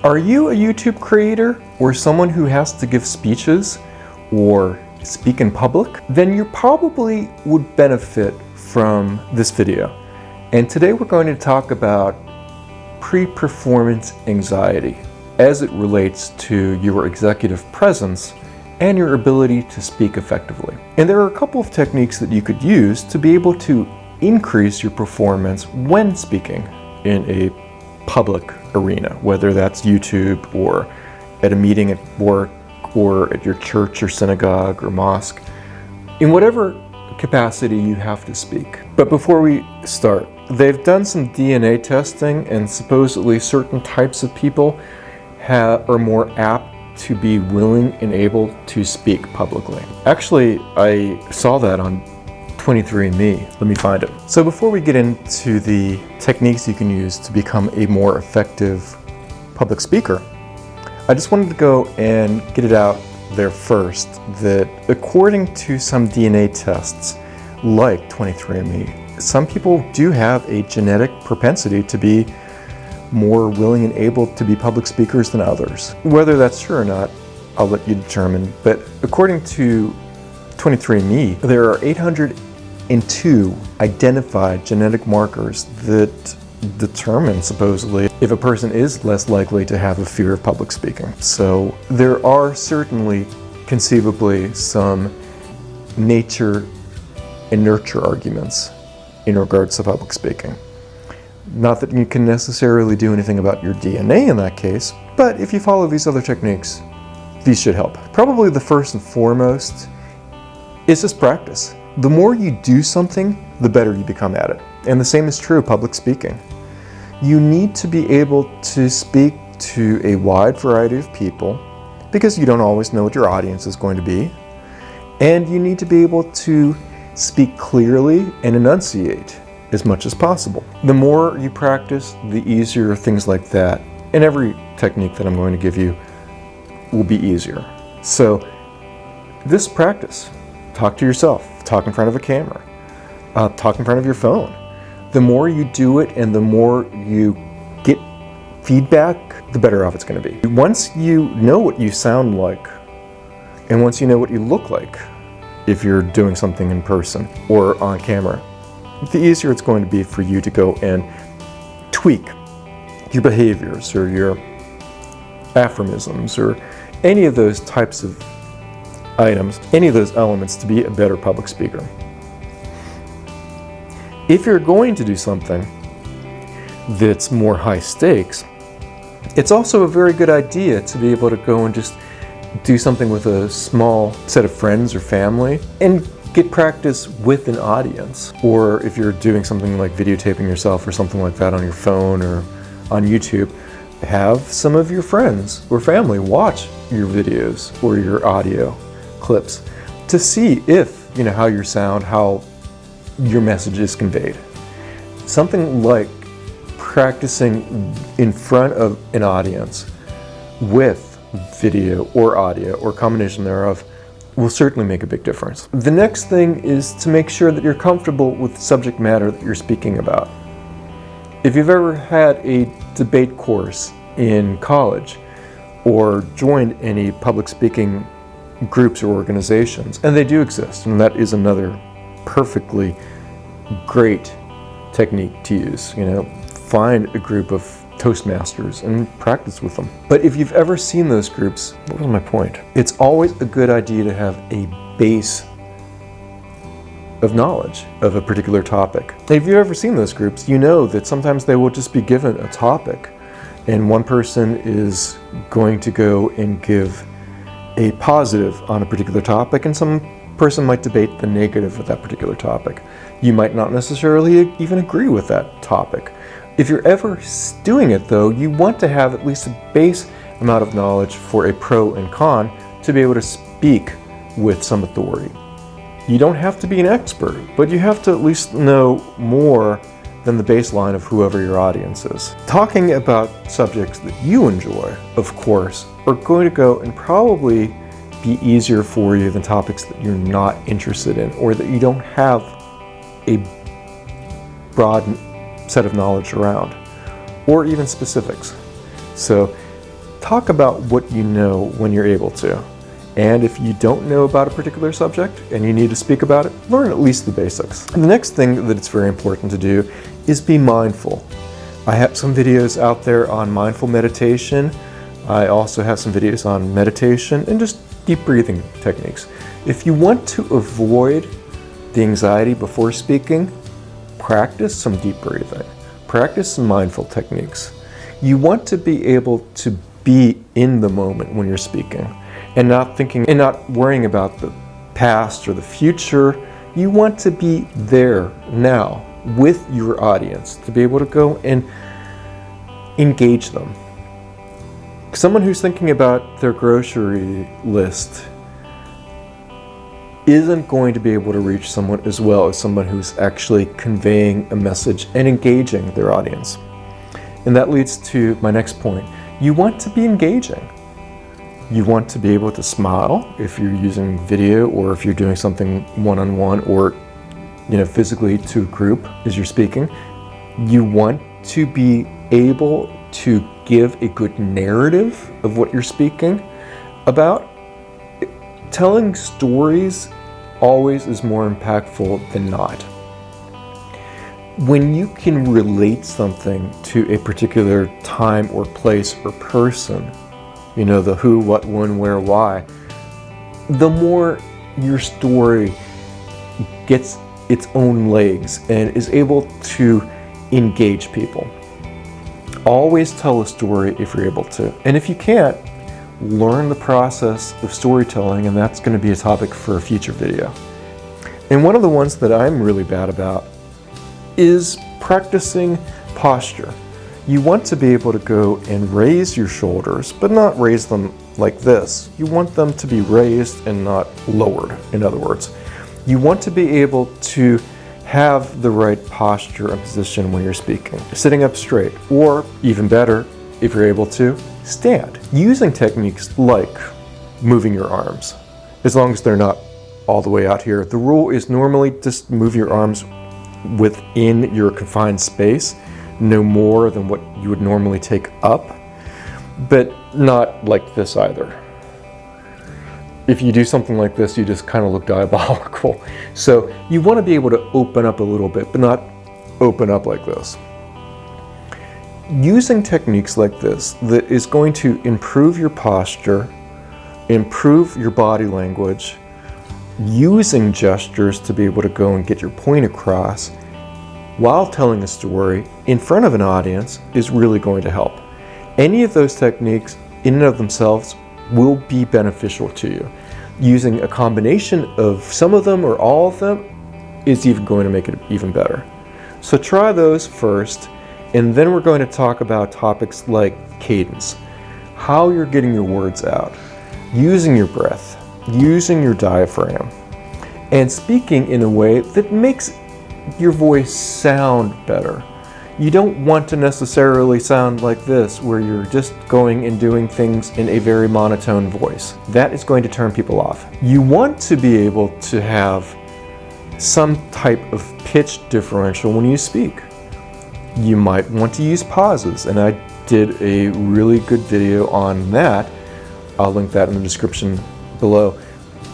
Are you a YouTube creator or someone who has to give speeches or speak in public? Then you probably would benefit from this video. And today we're going to talk about pre-performance anxiety as it relates to your executive presence and your ability to speak effectively. And there are a couple of techniques that you could use to be able to increase your performance when speaking in a public arena, whether that's YouTube or at a meeting at work or at your church or synagogue or mosque, in whatever capacity you have to speak. But before we start, they've done some DNA testing, and supposedly certain types of people are more apt to be willing and able to speak publicly. Actually, I saw that on 23andMe. Let me find it. So before we get into the techniques you can use to become a more effective public speaker, I just wanted to go and get it out there first that according to some DNA tests like 23andMe, some people do have a genetic propensity to be more willing and able to be public speakers than others. Whether that's true or not, I'll let you determine. But according to 23andMe, there are 802 identified genetic markers that determine, supposedly, if a person is less likely to have a fear of public speaking. So there are certainly, conceivably, some nature and nurture arguments in regards to public speaking. Not that you can necessarily do anything about your DNA in that case, but if you follow these other techniques, these should help. Probably the first and foremost is just practice. The more you do something, the better you become at it. And the same is true of public speaking. You need to be able to speak to a wide variety of people because you don't always know what your audience is going to be. And you need to be able to speak clearly and enunciate as much as possible. The more you practice, the easier things like that, and every technique that I'm going to give you will be easier. So this practice, talk to yourself, talk in front of a camera, talk in front of your phone. The more you do it and the more you get feedback, the better off it's going to be. Once you know what you sound like, and once you know what you look like, if you're doing something in person or on camera, the easier it's going to be for you to go and tweak your behaviors or your aphorisms or any of those types of items, any of those elements to be a better public speaker. If you're going to do something that's more high stakes, it's also a very good idea to be able to go and just do something with a small set of friends or family and get practice with an audience. Or if you're doing something like videotaping yourself or something like that on your phone or on YouTube, have some of your friends or family watch your videos or your audio clips to see if, how you sound, how your message is conveyed. Something like practicing in front of an audience with video or audio or combination thereof will certainly make a big difference. The next thing is to make sure that you're comfortable with the subject matter that you're speaking about. If you've ever had a debate course in college or joined any public speaking groups or organizations, and they do exist, and that is another perfectly great technique to use. Find a group of Toastmasters and practice with them. But if you've ever seen those groups, what was my point? It's always a good idea to have a base of knowledge of a particular topic. If you've ever seen those groups, you know that sometimes they will just be given a topic and one person is going to go and give a positive on a particular topic and some person might debate the negative of that particular topic. You might not necessarily even agree with that topic. If you're ever doing it though, you want to have at least a base amount of knowledge for a pro and con to be able to speak with some authority. You don't have to be an expert, but you have to at least know more than the baseline of whoever your audience is. Talking about subjects that you enjoy, of course, are going to go and probably be easier for you than topics that you're not interested in or that you don't have a broad set of knowledge around, or even specifics. So talk about what you know when you're able to. And if you don't know about a particular subject and you need to speak about it, learn at least the basics. And the next thing that it's very important to do is be mindful. I have some videos out there on mindful meditation. I also have some videos on meditation and just deep breathing techniques. If you want to avoid the anxiety before speaking, practice some deep breathing. Practice some mindful techniques. You want to be able to be in the moment when you're speaking and not thinking and not worrying about the past or the future. You want to be there now with your audience to be able to go and engage them. Someone who's thinking about their grocery list isn't going to be able to reach someone as well as someone who's actually conveying a message and engaging their audience. And that leads to my next point. You want to be engaging. You want to be able to smile if you're using video or if you're doing something one-on-one or physically to a group as you're speaking. You want to be able to give a good narrative of what you're speaking about. Telling stories always is more impactful than not. When you can relate something to a particular time or place or person, the who, what, when, where, why, the more your story gets its own legs and is able to engage people. Always tell a story if you're able to. And if you can't, learn the process of storytelling, and that's going to be a topic for a future video. And one of the ones that I'm really bad about is practicing posture. You want to be able to go and raise your shoulders, but not raise them like this. You want them to be raised and not lowered, in other words. You want to be able to have the right posture and position when you're speaking. Sitting up straight, or even better, if you're able to, stand. Using techniques like moving your arms, as long as they're not all the way out here. The rule is normally just move your arms within your confined space, no more than what you would normally take up, but not like this either. If you do something like this, you just kind of look diabolical. So you want to be able to open up a little bit, but not open up like this. Using techniques like this that is going to improve your posture, improve your body language, using gestures to be able to go and get your point across while telling a story in front of an audience is really going to help. Any of those techniques in and of themselves will be beneficial to you. Using a combination of some of them or all of them is even going to make it even better. So try those first, and then we're going to talk about topics like cadence, how you're getting your words out, using your breath, using your diaphragm, and speaking in a way that makes your voice sound better. You don't want to necessarily sound like this, where you're just going and doing things in a very monotone voice. That is going to turn people off. You want to be able to have some type of pitch differential when you speak. You might want to use pauses, and I did a really good video on that. I'll link that in the description below.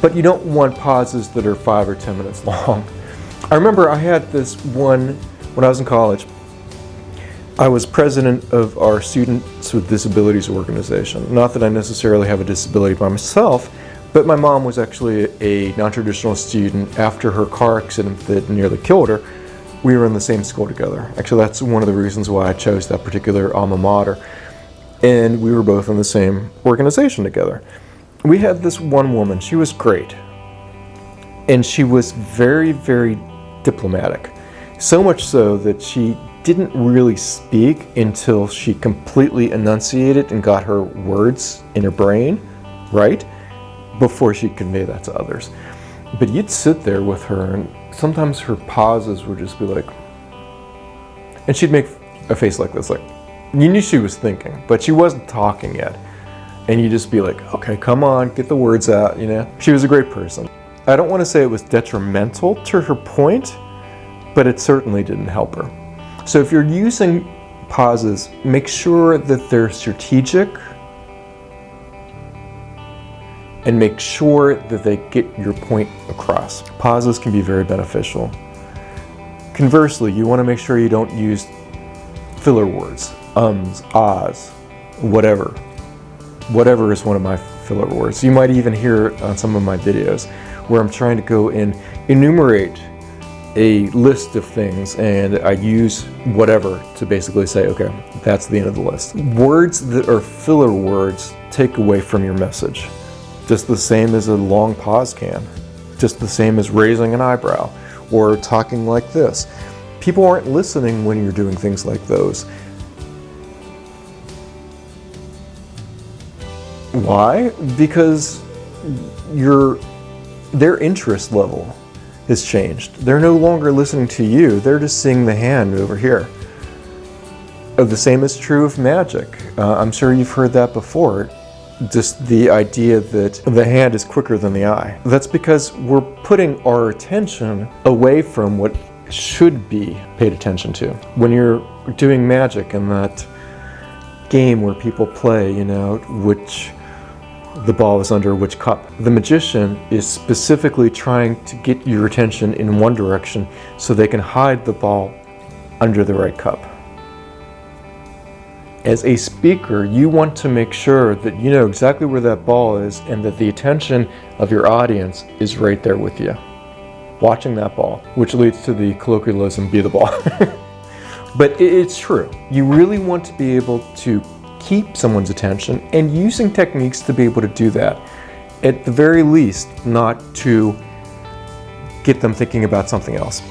But you don't want pauses that are 5 or 10 minutes long. I remember I had this one when I was in college. I was president of our Students with Disabilities organization. Not that I necessarily have a disability by myself, but my mom was actually a non-traditional student. After her car accident that nearly killed her, we were in the same school together. Actually, that's one of the reasons why I chose that particular alma mater. And we were both in the same organization together. We had this one woman, she was great. And she was very, very diplomatic. So much so that she didn't really speak until she completely enunciated and got her words in her brain right before she conveyed that to others. But you'd sit there with her, and sometimes her pauses would just be like, and she'd make a face like this, like you knew she was thinking, but she wasn't talking yet. And you'd just be like, okay, come on, get the words out, She was a great person. I don't want to say it was detrimental to her point, but it certainly didn't help her. So if you're using pauses, make sure that they're strategic and make sure that they get your point across. Pauses can be very beneficial. Conversely, you want to make sure you don't use filler words, ums, ahs, whatever. Whatever is one of my filler words. You might even hear it on some of my videos where I'm trying to go and enumerate a list of things, and I use whatever to basically say, okay, that's the end of the list. Words that are filler words take away from your message. Just the same as a long pause can. Just the same as raising an eyebrow or talking like this. People aren't listening when you're doing things like those. Why? Because their interest level has changed. They're no longer listening to you, they're just seeing the hand over here. The same is true of magic. I'm sure you've heard that before. Just the idea that the hand is quicker than the eye. That's because we're putting our attention away from what should be paid attention to. When you're doing magic in that game where people play, which the ball is under which cup. The magician is specifically trying to get your attention in one direction so they can hide the ball under the right cup. As a speaker, you want to make sure that you know exactly where that ball is and that the attention of your audience is right there with you, watching that ball, which leads to the colloquialism, be the ball. But it's true. You really want to be able to keep someone's attention, and using techniques to be able to do that. At the very least, not to get them thinking about something else.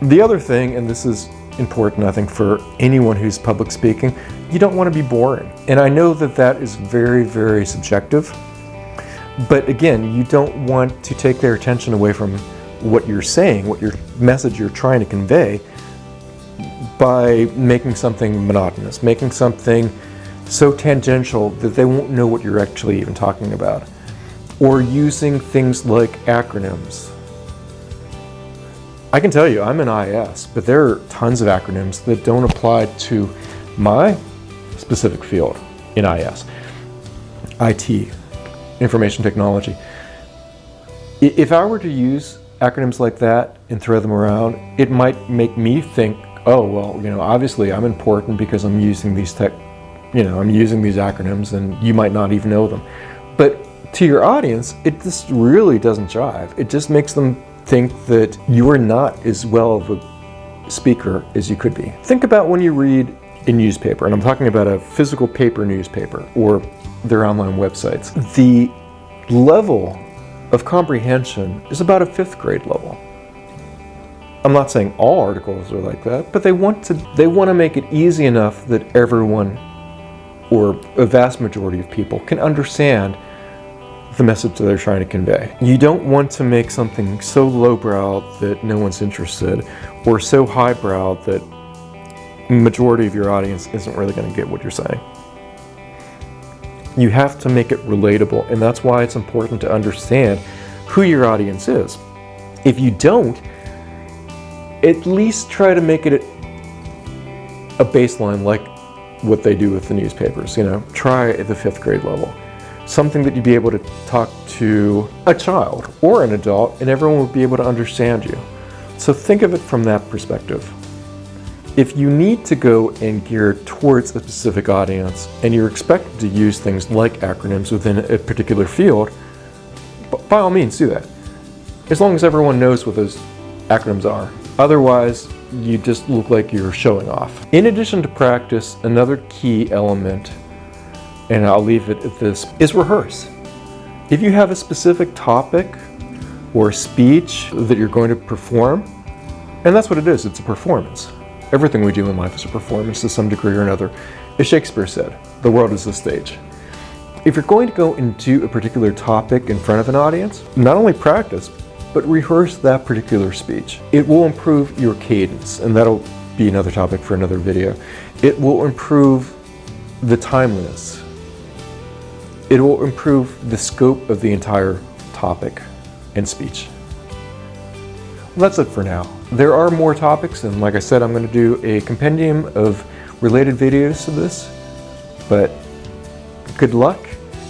The other thing, and this is important I think for anyone who's public speaking, you don't want to be boring. And I know that that is very, very subjective, but again, you don't want to take their attention away from what you're saying, what your message you're trying to convey, by making something monotonous, making something so tangential that they won't know what you're actually even talking about. Or using things like acronyms. I can tell you, I'm in IS, but there are tons of acronyms that don't apply to my specific field in IS. IT, information technology. If I were to use acronyms like that and throw them around, it might make me think, oh, well, obviously I'm important because I'm using these I'm using these acronyms, and you might not even know them. But to your audience, it just really doesn't jive. It just makes them think that you are not as well of a speaker as you could be. Think about when you read a newspaper, and I'm talking about a physical paper newspaper or their online websites. The level of comprehension is about a 5th grade level. I'm not saying all articles are like that, but they want to make it easy enough that everyone, or a vast majority of people, can understand the message that they're trying to convey. You don't want to make something so lowbrow that no one's interested, or so highbrow that the majority of your audience isn't really going to get what you're saying. You have to make it relatable, and that's why it's important to understand who your audience is. If you don't, at least try to make it a baseline like what they do with the newspapers. Try at the 5th grade level. Something that you'd be able to talk to a child or an adult and everyone would be able to understand you. So think of it from that perspective. If you need to go and gear towards a specific audience and you're expected to use things like acronyms within a particular field, by all means do that, as long as everyone knows what those acronyms are. Otherwise, you just look like you're showing off. In addition to practice, another key element, and I'll leave it at this, is rehearse. If you have a specific topic or speech that you're going to perform, and that's what it is, it's a performance. Everything we do in life is a performance to some degree or another. As Shakespeare said, the world is a stage. If you're going to go and do a particular topic in front of an audience, not only practice, but rehearse that particular speech. It will improve your cadence, and that'll be another topic for another video. It will improve the timeliness. It will improve the scope of the entire topic and speech. Well, that's it for now. There are more topics, and like I said, I'm going to do a compendium of related videos to this, but good luck,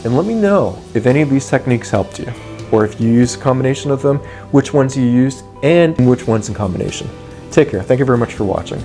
and let me know if any of these techniques helped you, or if you use a combination of them, which ones you used, and which ones in combination. Take care. Thank you very much for watching.